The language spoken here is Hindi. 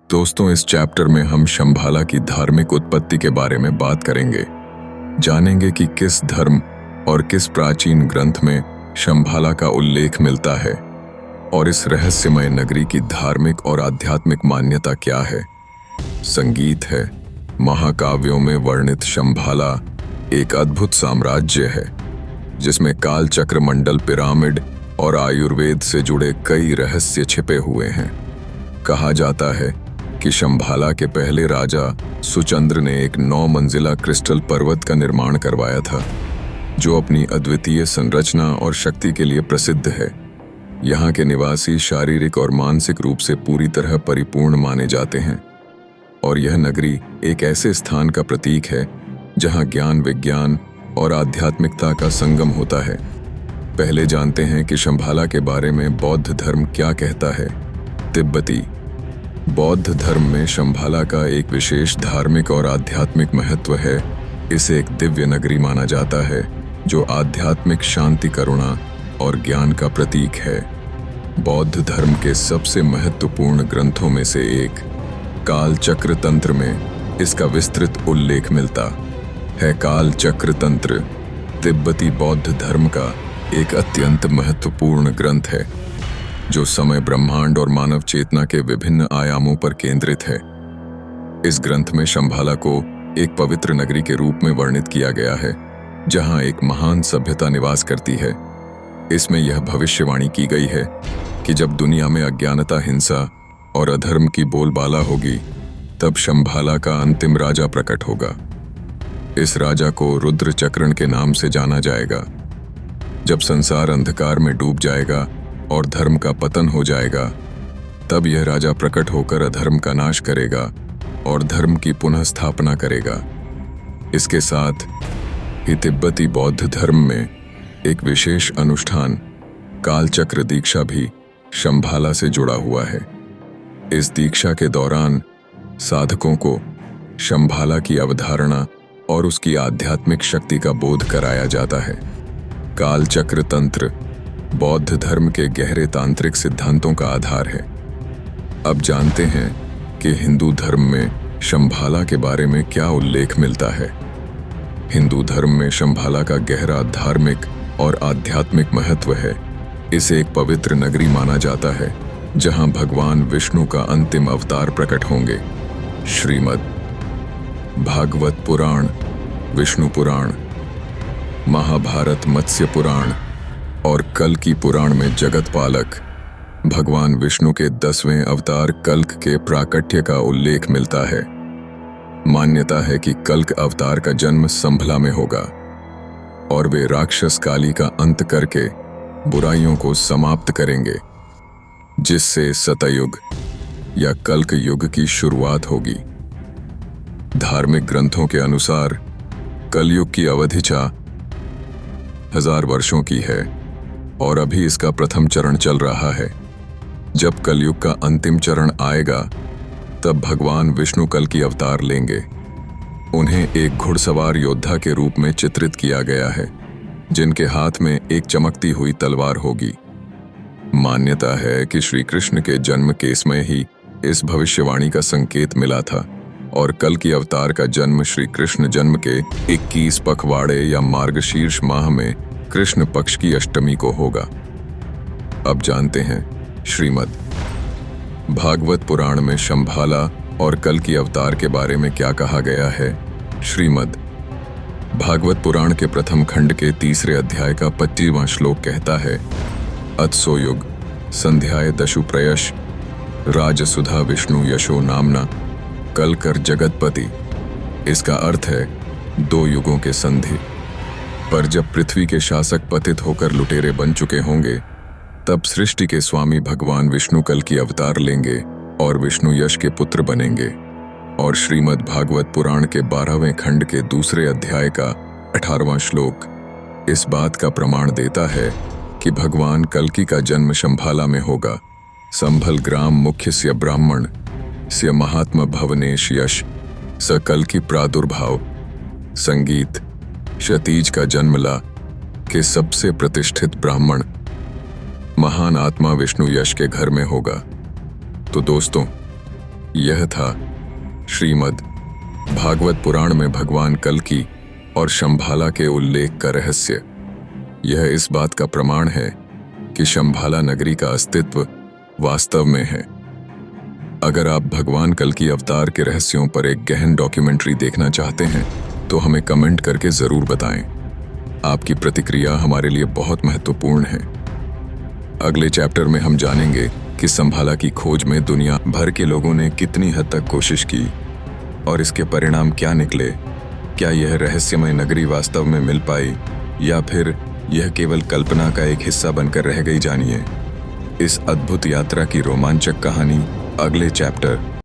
दोस्तों, इस चैप्टर में हम शंभाला की धार्मिक उत्पत्ति के बारे में बात करेंगे। जानेंगे कि किस धर्म और किस प्राचीन ग्रंथ में शंभाला का उल्लेख मिलता है और इस रहस्यमय नगरी की धार्मिक और आध्यात्मिक मान्यता क्या है। संगीत है। महाकाव्यों में वर्णित शंभाला एक अद्भुत साम्राज्य है जिसमें काल चक्र मंडल, पिरामिड और आयुर्वेद से जुड़े कई रहस्य छिपे हुए हैं। कहा जाता है कि शंभाला के पहले राजा सुचंद्र ने एक 9 मंजिला क्रिस्टल पर्वत का निर्माण करवाया था, जो अपनी अद्वितीय संरचना और शक्ति के लिए प्रसिद्ध है। यहाँ के निवासी शारीरिक और मानसिक रूप से पूरी तरह परिपूर्ण माने जाते हैं और यह नगरी एक ऐसे स्थान का प्रतीक है जहाँ ज्ञान, विज्ञान और आध्यात्मिकता का संगम होता है। पहले जानते हैं कि शंभाला के बारे में बौद्ध धर्म क्या कहता है। तिब्बती बौद्ध धर्म में शंभाला का एक विशेष धार्मिक और आध्यात्मिक महत्व है। इसे एक दिव्य नगरी माना जाता है जो आध्यात्मिक शांति, करुणा और ज्ञान का प्रतीक है। बौद्ध धर्म के सबसे महत्वपूर्ण ग्रंथों में से एक काल चक्र तंत्र में इसका विस्तृत उल्लेख मिलता है। काल चक्र तंत्र तिब्बती बौद्ध धर्म का एक अत्यंत महत्वपूर्ण ग्रंथ है जो समय, ब्रह्मांड और मानव चेतना के विभिन्न आयामों पर केंद्रित है। इस ग्रंथ में शंभाला को एक पवित्र नगरी के रूप में वर्णित किया गया है जहां एक महान सभ्यता निवास करती है। इसमें यह भविष्यवाणी की गई है कि जब दुनिया में अज्ञानता, हिंसा और अधर्म की बोलबाला होगी, तब शंभाला का अंतिम राजा प्रकट होगा। इस राजा को रुद्र चक्रण के नाम से जाना जाएगा। जब संसार अंधकार में डूब जाएगा और धर्म का पतन हो जाएगा, तब यह राजा प्रकट होकर अधर्म का नाश करेगा और धर्म की पुनः स्थापना करेगा। इसके साथ ही तिब्बती बौद्ध धर्म में एक विशेष अनुष्ठान कालचक्र दीक्षा भी शंभाला से जुड़ा हुआ है। इस दीक्षा के दौरान साधकों को शंभाला की अवधारणा और उसकी आध्यात्मिक शक्ति का बोध कराया जाता है। कालचक्र तंत्र बौद्ध धर्म के गहरे तांत्रिक सिद्धांतों का आधार है। अब जानते हैं कि हिंदू धर्म में शंभाला के बारे में क्या उल्लेख मिलता है। हिंदू धर्म में शंभाला का गहरा धार्मिक और आध्यात्मिक महत्व है। इसे एक पवित्र नगरी माना जाता है जहां भगवान विष्णु का अंतिम अवतार प्रकट होंगे। श्रीमद् भागवत पुराण, विष्णु पुराण, महाभारत, मत्स्य पुराण और कल्कि पुराण में जगत पालक भगवान विष्णु के 10वें अवतार कल्क के प्राकट्य का उल्लेख मिलता है। मान्यता है कि कल्क अवतार का जन्म संभला में होगा और वे राक्षस काली का अंत करके बुराइयों को समाप्त करेंगे, जिससे सतयुग या कल्क युग की शुरुआत होगी। धार्मिक ग्रंथों के अनुसार कलयुग की अवधि 1000 वर्षों की है और अभी इसका प्रथम चरण चल रहा है। जब कलयुग का अंतिम चरण आएगा, तब भगवान विष्णु कल्कि अवतार लेंगे। उन्हें एक घुड़सवार योद्धा के रूप में चित्रित किया गया है, जिनके हाथ में एक चमकती हुई तलवार होगी। मान्यता है कि श्री कृष्ण के जन्म के समय ही इस भविष्यवाणी का संकेत मिला था और कल्कि अवतार का जन्म श्री कृष्ण जन्म के 21 पखवाड़े या मार्गशीर्ष माह में कृष्ण पक्ष की अष्टमी को होगा। अब जानते हैं श्रीमद् भागवत पुराण में शंभाला और कल्कि अवतार के बारे में क्या कहा गया है। श्रीमद् भागवत पुराण के प्रथम खंड के 3 अध्याय का 25वां श्लोक कहता है, अत्सो युग संध्याय दशु प्रयश राजसुधा विष्णु यशो नामना कलकर जगतपति। इसका अर्थ है 2 युगों के संधि। पर जब पृथ्वी के शासक पतित होकर लुटेरे बन चुके होंगे, तब सृष्टि के स्वामी भगवान विष्णु कल्कि अवतार लेंगे और विष्णु यश के पुत्र बनेंगे। और श्रीमद् भागवत पुराण के 12वें खंड के 2 अध्याय का 18वां श्लोक इस बात का प्रमाण देता है कि भगवान कल्कि का जन्म शंभाला में होगा। संभल ग्राम मुख्यस्य ब्राह्मण से महात्मा भवनेश यश स कल्कि प्रादुर्भाव। संगीत क्षतिज का जन्मला के सबसे प्रतिष्ठित ब्राह्मण महान आत्मा विष्णु यश के घर में होगा। तो दोस्तों, यह था श्रीमद् भागवत पुराण में भगवान कल्कि और शंभाला के उल्लेख का रहस्य। यह इस बात का प्रमाण है कि शंभाला नगरी का अस्तित्व वास्तव में है। अगर आप भगवान कल्कि अवतार के रहस्यों पर एक गहन डॉक्यूमेंट्री देखना चाहते हैं तो हमें कमेंट करके जरूर बताएं। आपकी प्रतिक्रिया हमारे लिए बहुत महत्वपूर्ण है। अगले चैप्टर में हम जानेंगे कि शंभाला की खोज में दुनिया भर के लोगों ने कितनी हद तक कोशिश की और इसके परिणाम क्या निकले। क्या यह रहस्यमय नगरी वास्तव में मिल पाई या फिर यह केवल कल्पना का एक हिस्सा बनकर रह गई। जानिए इस अद्भुत यात्रा की रोमांचक कहानी अगले चैप्टर